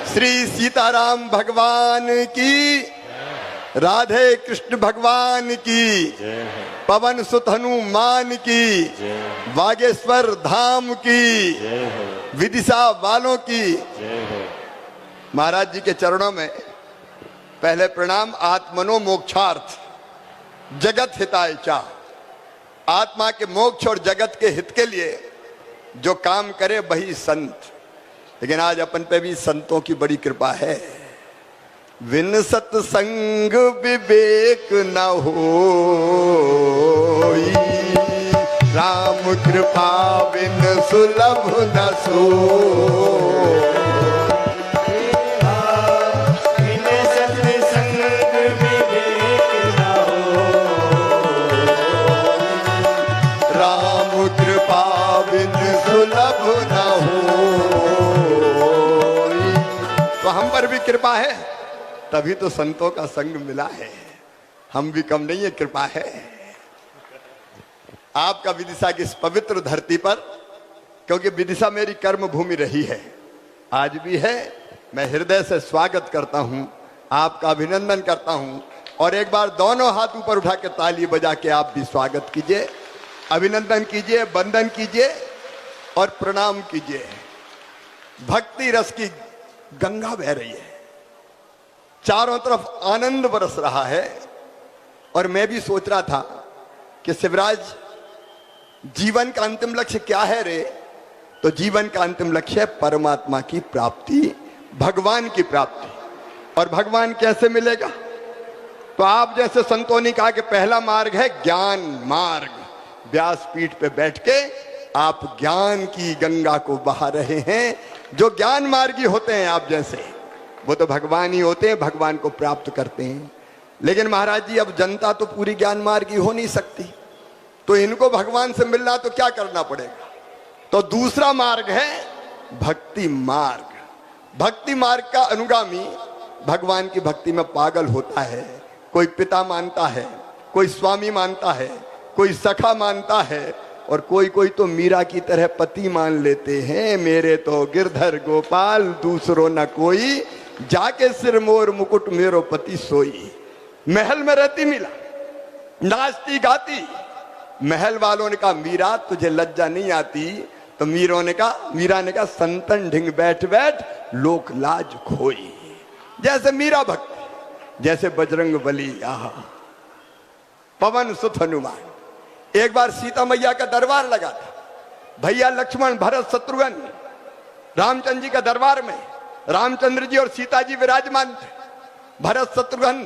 श्री सीताराम भगवान की, राधे कृष्ण भगवान की, पवन सुत हनुमान की, बागेश्वर धाम की, विदिशा वालों की। महाराज जी के चरणों में पहले प्रणाम। आत्मनो मोक्षार्थ जगत हिताय चा। आत्मा के मोक्ष और जगत के हित के लिए जो काम करे वही संत। लेकिन आज अपन पे भी संतों की बड़ी कृपा है। विन सत्संग विवेक न होई, राम कृपा बिन सुलभ न सोई। तो हम पर भी कृपा है, तभी तो संतों का संग मिला है। हम भी कम नहीं है, कृपा है आपका विदिशा की इस पवित्र धरती पर। क्योंकि विदिशा मेरी कर्म भूमि रही है, आज भी है। मैं हृदय से स्वागत करता हूं, आपका अभिनंदन करता हूं। और एक बार दोनों हाथ ऊपर उठा के ताली बजा के आप भी स्वागत कीजिए, अभिनंदन कीजिए, वंदन कीजिए और प्रणाम कीजिए। भक्ति रस की गंगा बह रही है, चारों तरफ आनंद बरस रहा है। और मैं भी सोच रहा था कि शिवराज, जीवन का अंतिम लक्ष्य क्या है रे? तो जीवन का अंतिम लक्ष्य है परमात्मा की प्राप्ति, भगवान की प्राप्ति। और भगवान कैसे मिलेगा? तो आप जैसे संतों ने कहा कि पहला मार्ग है ज्ञान मार्ग। व्यासपीठ पे बैठ के आप ज्ञान की गंगा को बहा रहे हैं। जो ज्ञान मार्गी होते हैं आप जैसे, वो तो भगवान ही होते हैं, भगवान को प्राप्त करते हैं। लेकिन महाराज जी, अब जनता तो पूरी ज्ञान मार्गी हो नहीं सकती, तो इनको भगवान से मिलना तो क्या करना पड़ेगा? तो दूसरा मार्ग है भक्ति मार्ग। भक्ति मार्ग का अनुगामी भगवान की भक्ति में पागल होता है। कोई पिता मानता है, कोई स्वामी मानता है, कोई सखा मानता है, और कोई कोई तो मीरा की तरह पति मान लेते हैं। मेरे तो गिरधर गोपाल दूसरो न कोई, जाके सिर मोर मुकुट मेरो पति सोई। महल में रहती मीरा, नाचती गाती। महल वालों ने कहा मीरा तुझे लज्जा नहीं आती? तो मीरा ने कहा संतन ढिंग बैठ बैठ लोक लाज खोई। जैसे मीरा भक्ति, जैसे बजरंग बली, आहा पवन सुत हनुमान। एक बार सीता मैया का दरबार लगा था। भैया लक्ष्मण भरत शत्रुघ्न रामचंद्र जी का दरबार में रामचंद्र जी और सीता जी विराजमान थे। भरत शत्रुघ्न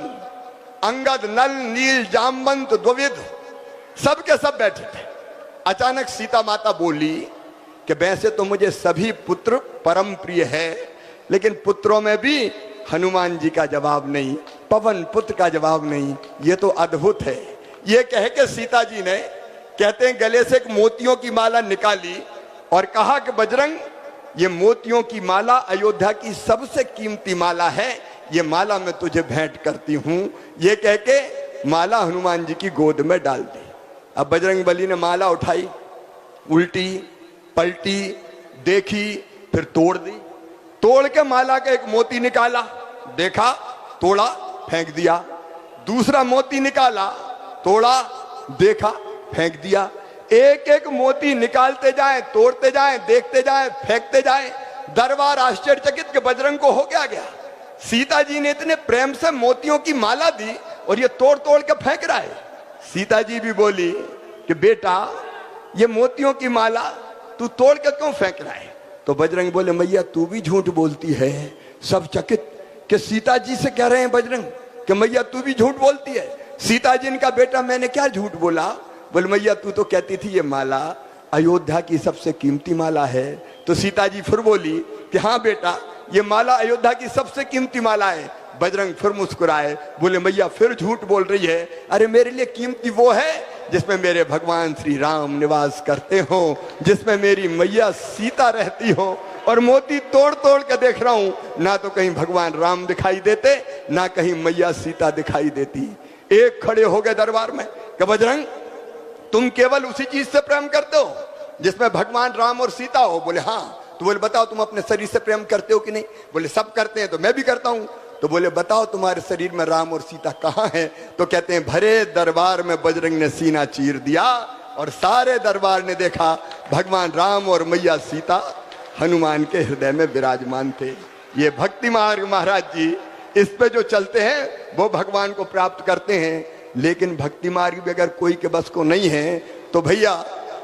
अंगद नल नील जामवंत द्विविध सब के सब बैठे थे। अचानक सीता माता बोली कि वैसे तो मुझे सभी पुत्र परम प्रिय है, लेकिन पुत्रों में भी हनुमान जी का जवाब नहीं, पवन पुत्र का जवाब नहीं। ये तो अद्भुत है। ये कह के सीता जी ने, कहते हैं, गले से एक मोतियों की माला निकाली और कहा कि बजरंग, ये मोतियों की माला अयोध्या की सबसे कीमती माला है, ये माला मैं तुझे भेंट करती हूं। ये कह के माला हनुमान जी की गोद में डाल दी। अब बजरंग बली ने माला उठाई, उल्टी पलटी, देखी, फिर तोड़ दी। तोड़ के माला का एक मोती निकाला, देखा, तोड़ा, फेंक दिया। दूसरा मोती निकाला, तोड़ा, देखा, फेंक दिया। एक एक मोती निकालते जाएं, तोड़ते जाएं, देखते जाएं, फेंकते जाएं। दरबार आश्चर्यचकित के बजरंग को हो गया। सीता जी ने इतने प्रेम से मोतियों की माला दी और ये तोड़ तोड़ के फेंक रहा है। सीता जी भी बोली कि बेटा, ये मोतियों की माला तू तोड़ के क्यों फेंक रहा है? तो बजरंग बोले, मैया तू भी झूठ बोलती है। सब चकित कि सीता जी से कह रहे हैं बजरंग कि मैया तू भी झूठ बोलती है। सीता जी ने कहा, बेटा मैंने क्या झूठ बोला? बोले, मैया तू तो कहती थी ये माला अयोध्या की सबसे कीमती माला है। तो सीता जी फिर बोली कि हाँ बेटा, ये माला अयोध्या की सबसे कीमती माला है। बजरंग फिर मुस्कुराए, बोले, मैया फिर झूठ बोल रही है। अरे मेरे लिए कीमती वो है जिसमें मेरे भगवान श्री राम निवास करते हो, जिसमें मेरी मैया सीता रहती हो। और मोती तोड़ तोड़ के देख रहा हूं, ना तो कहीं भगवान राम दिखाई देते, ना कहीं मैया सीता दिखाई देती। एक खड़े हो गए दरबार में कि बजरंग, तुम केवल उसी चीज से प्रेम करते हो जिसमें भगवान राम और सीता हो? बोले हाँ। तो बोले बताओ तुम अपने शरीर से प्रेम करते हो कि नहीं? बोले सब करते हैं, तो मैं भी करता हूं। तो बोले बताओ तुम्हारे शरीर में राम और सीता कहाँ हैं? तो कहते हैं भरे दरबार में बजरंग ने सीना चीर दिया और सारे दरबार ने देखा भगवान राम और मैया सीता हनुमान के हृदय में विराजमान थे। ये भक्ति मार्ग महाराज जी, इस पे जो चलते हैं वो भगवान को प्राप्त करते हैं। लेकिन भक्ति मार्ग भी अगर कोई के बस को नहीं है तो भैया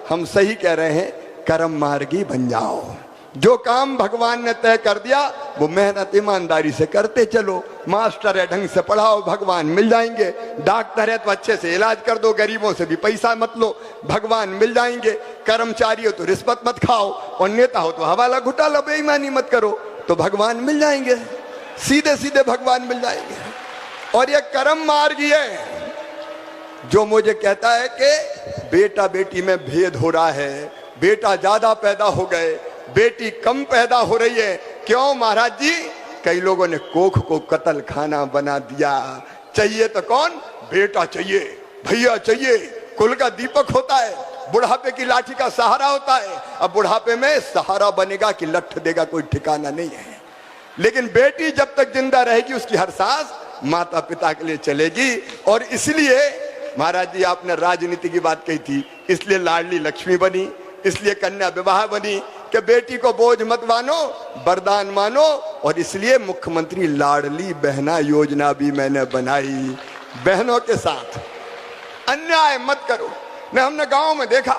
हम सही कह रहे हैं, कर्म मार्गी बन जाओ। जो काम भगवान ने तय कर दिया वो मेहनत ईमानदारी से करते चलो। मास्टर है ढंग से पढ़ाओ, भगवान मिल जाएंगे। डॉक्टर है तो अच्छे से इलाज कर दो, गरीबों से भी पैसा मत लो, भगवान मिल जाएंगे। कर्मचारी हो तो रिश्वत मत खाओ, और नेता हो तो हवाला घोटाला बेईमानी मत करो, तो भगवान मिल जाएंगे। सीधे सीधे भगवान मिल जाएंगे। और ये कर्म मार्ग ही है जो मुझे कहता है कि बेटा बेटी में भेद हो रहा है, बेटा ज्यादा पैदा हो गए, बेटी कम पैदा हो रही है। क्यों महाराज जी? कई लोगों ने कोख को कत्ल खाना बना दिया। चाहिए तो कौन? बेटा चाहिए, भैया चाहिए, कुल का दीपक होता है, बुढ़ापे की लाठी का सहारा होता है। अब बुढ़ापे में सहारा बनेगा कि लठ देगा कोई ठिकाना नहीं है। लेकिन बेटी जब तक जिंदा रहेगी उसकी हर सांस माता पिता के लिए चलेगी। और इसलिए महाराज जी आपने राजनीति की बात कही थी, इसलिए लाडली लक्ष्मी बनी, इसलिए कन्या विवाह बनी कि बेटी को बोझ मत मानो, वरदान मानो। और इसलिए मुख्यमंत्री लाडली बहना योजना भी मैंने बनाई। बहनों के साथ अन्याय मत करो। न हमने गांव में देखा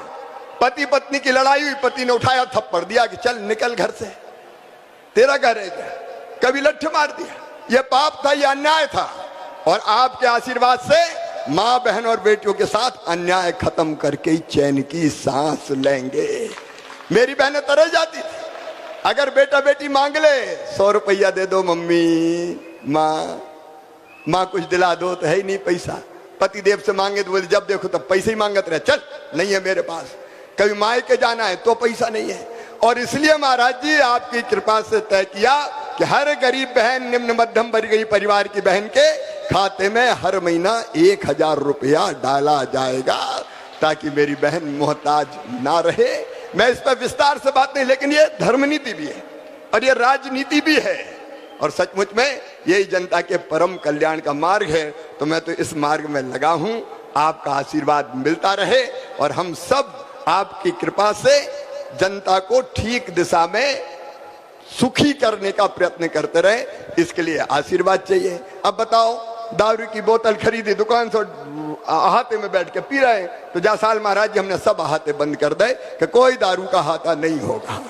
पति पत्नी की लड़ाई हुई, पति ने उठाया थप्पड़ दिया कि चल निकल घर से, तेरा घर है क्या? कभी लठ मार दिया। यह पाप था, यह अन्याय था। और आपके आशीर्वाद से माँ बहन और बेटियों के साथ अन्याय खत्म करके ही चैन की सांस लेंगे। मेरी बहनें तरह जाती थी, अगर बेटा बेटी मांग ले 100 रुपया दे दो मम्मी, माँ कुछ दिला दो, तो है ही नहीं पैसा। पति देव से मांगे तो बोले जब देखो तब पैसे ही मांगते रहे, चल नहीं है मेरे पास। कभी मायके जाना है तो पैसा नहीं है। और इसलिए महाराज जी आपकी कृपा से तय किया कि हर गरीब बहन, निम्न मध्यम वर्गीय परिवार की बहन के खाते में हर महीना 1000 रुपया डाला जाएगा, ताकि मेरी बहन मोहताज ना रहे। मैं इस पर विस्तार से बात नहीं, लेकिन ये धर्म नीति भी है और ये राजनीति भी है, और सचमुच में यही जनता के परम कल्याण का मार्ग है। तो मैं तो इस मार्ग में लगा हूं। आपका आशीर्वाद मिलता रहे और हम सब आपकी कृपा से जनता को ठीक दिशा में सुखी करने का प्रयत्न करते रहे, इसके लिए आशीर्वाद चाहिए। अब बताओ, दारू की बोतल खरीदी दुकान से, अहाते में बैठ के पी रहे हैं, तो जा साल महाराज जी हमने सब अहाते बंद कर दे कि कोई दारू का अहाता नहीं होगा।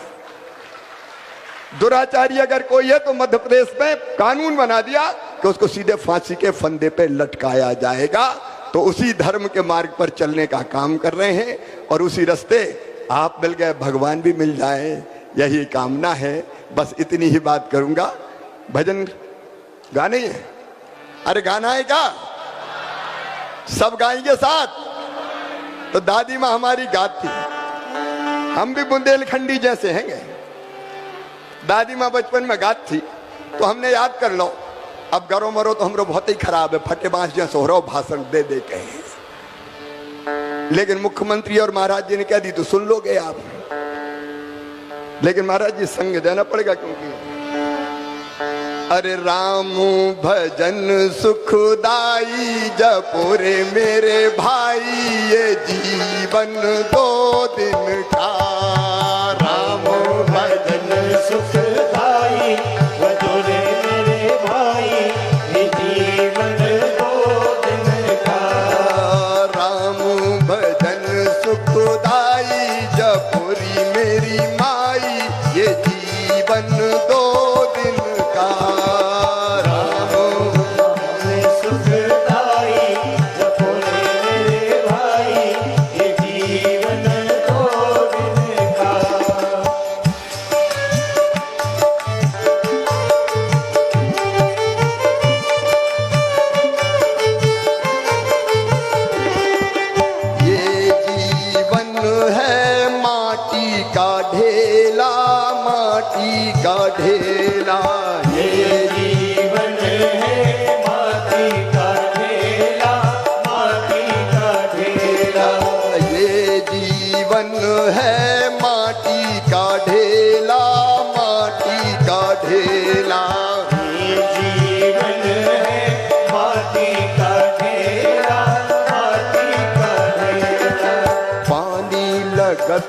दुराचारी अगर कोई है तो मध्य प्रदेश में कानून बना दिया कि उसको सीधे फांसी के फंदे पे लटकाया जाएगा। तो उसी धर्म के मार्ग पर चलने का काम कर रहे हैं, और उसी रास्ते आप मिल गए, भगवान भी मिल जाए, यही कामना है। बस इतनी ही बात करूंगा। भजन गाने है? अरे गाना है क्या? सब गाएंगे साथ? तो दादी माँ हमारी गाती, हम भी बुंदेलखंडी जैसे हैं। दादी माँ बचपन में गात थी तो हमने याद कर लो। अब गरो मरो तो हमरो बहुत ही खराब है, फटे बांस जैसे हो रहा भाषण दे दे के। लेकिन मुख्यमंत्री और महाराज जी ने कह दी तो सुन लोगे आप। लेकिन महाराज जी संग देना पड़ेगा, क्योंकि अरे राम भजन सुखदाई जपो रे मेरे भाई, ये जीवन 2 दिन का। राम भजन सुखदाई भजो रे मेरे भाई, ये जीवन 2 दिन का। राम भजन सुखदाई जपो रे मेरी माई, ये जीवन 2 दिन का। राम भजन सुखदाई जपो रे मेरे भाई, ये जीवन 2 दिन का।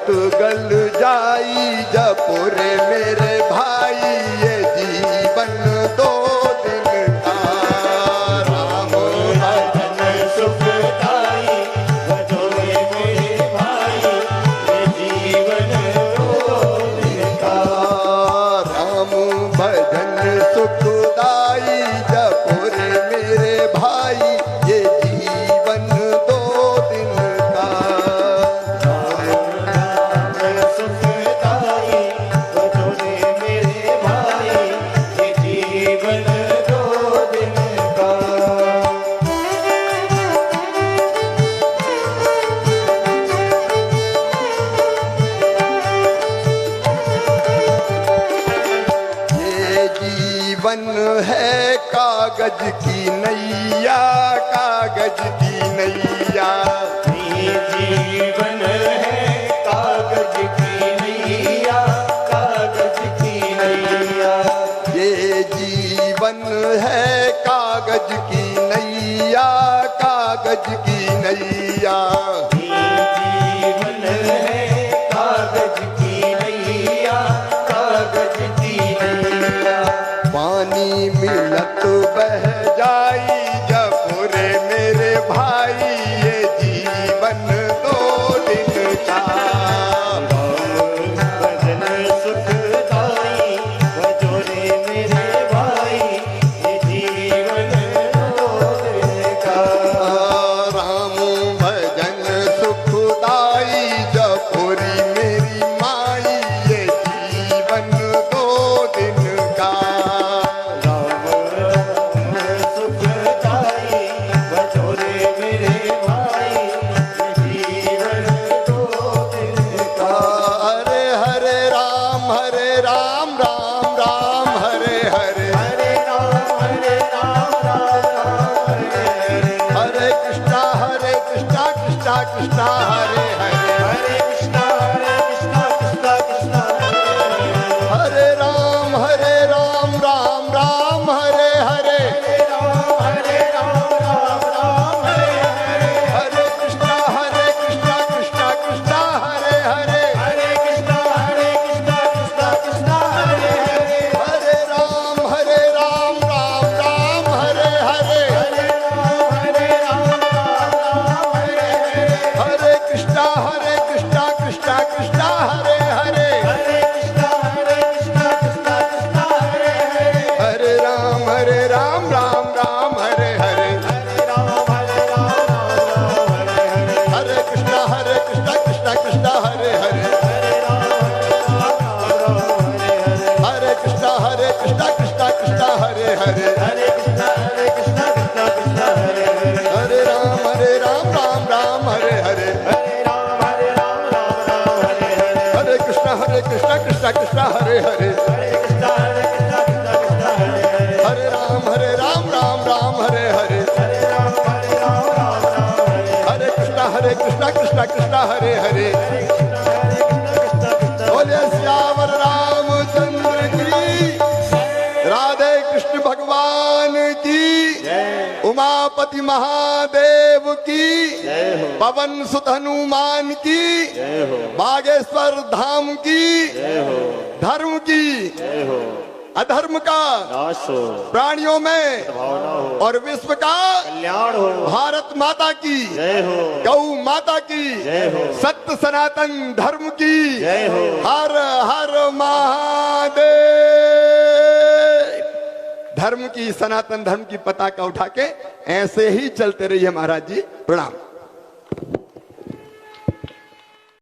गल जाई जपुरे मेरे भाई ये जीवन दो दिन का राम भजन सुखदाई भजोरे मेरे भाई ये जीवन दो दिन का राम भजन सुखदाई जपुरे मेरे भाई ये जीवन दो दिन का सुखदाई भजोरे मेरे भाई ये जीवन दो दिन का ये जीवन है कागज की नैया कागज की नैया ये जीवन है कागज की नैया कागज की नैया ये जीवन है कागज की नैया कागज की नैया ये जीवन है कागज की नैया कागज की नैया पानी मिलत बह जाई जपुरे मेरे भाई ये जीवन दो दिन का भजन सुखदाई भजोरे मेरे भाई ये जीवन दो दिन का राम भजन सुखदाई जपुरी मेरी माई ये जीवन दो दिन का सुखदाई भजोरे मेरे भाई जीवन दो दिन का हरे हरे राम राम राम हरे हरे हरे राम राम राम हरे हरे हरे कृष्णा कृष्णा कृष्णा हरे हरे हरे कृष्णा कृष्णा कृष्णा हरे राम राम राम हरे हरे हरे राम राम हरे हरे हरे कृष्णा कृष्णा कृष्णा हरे हरे हरे कृष्णा कृष्णा कृष्णा हरे हरे हरे राम राम राम हरे हरे हरे राम राम हरे हरे हरे कृष्णा कृष्णा कृष्णा हरे हरे हरे कृष्णा कृष्णा कृष्णा हरे हरे हरे राम राम हरे हरे हरे राम हरे हरे हरे कृष्णा कृष्णा कृष्णा हरे हरे हरे राम हरे हरे हरे कृष्णा कृष्णा कृष्णा हरे हरे हरे कृष्णा कृष्णा कृष्णा हरे हरे हरे राम राम हरे हरे हरे राम राम हरे हरे हरे कृष्णा कृष्णा कृष्णा हरे हरे हरे कृष्णा कृष्णा कृष्णा हरे हरे हरे राम राम हरे हरे हरे राम राम हरे हरे कृष्णा कृष्णा हरे हरे हरे कृष्णा कृष्णा कृष्णा बोले श्यावर रामचंद्र की राधे कृष्ण भगवान की जय उमापति महादेव की जय हो पवन सुत हनुमान की जय हो बागेश्वर धाम की जय हो धर्म की जय हो अधर्म का नाश हो प्राणियों में भावना हो और विश्व का कल्याण हो भारत माता की जय हो गौ माता की जय हो सत्य सनातन धर्म की जय हो हर हर महादेव। धर्म की सनातन धर्म की पताका उठा के ऐसे ही चलते रहिए महाराज जी। प्रणाम।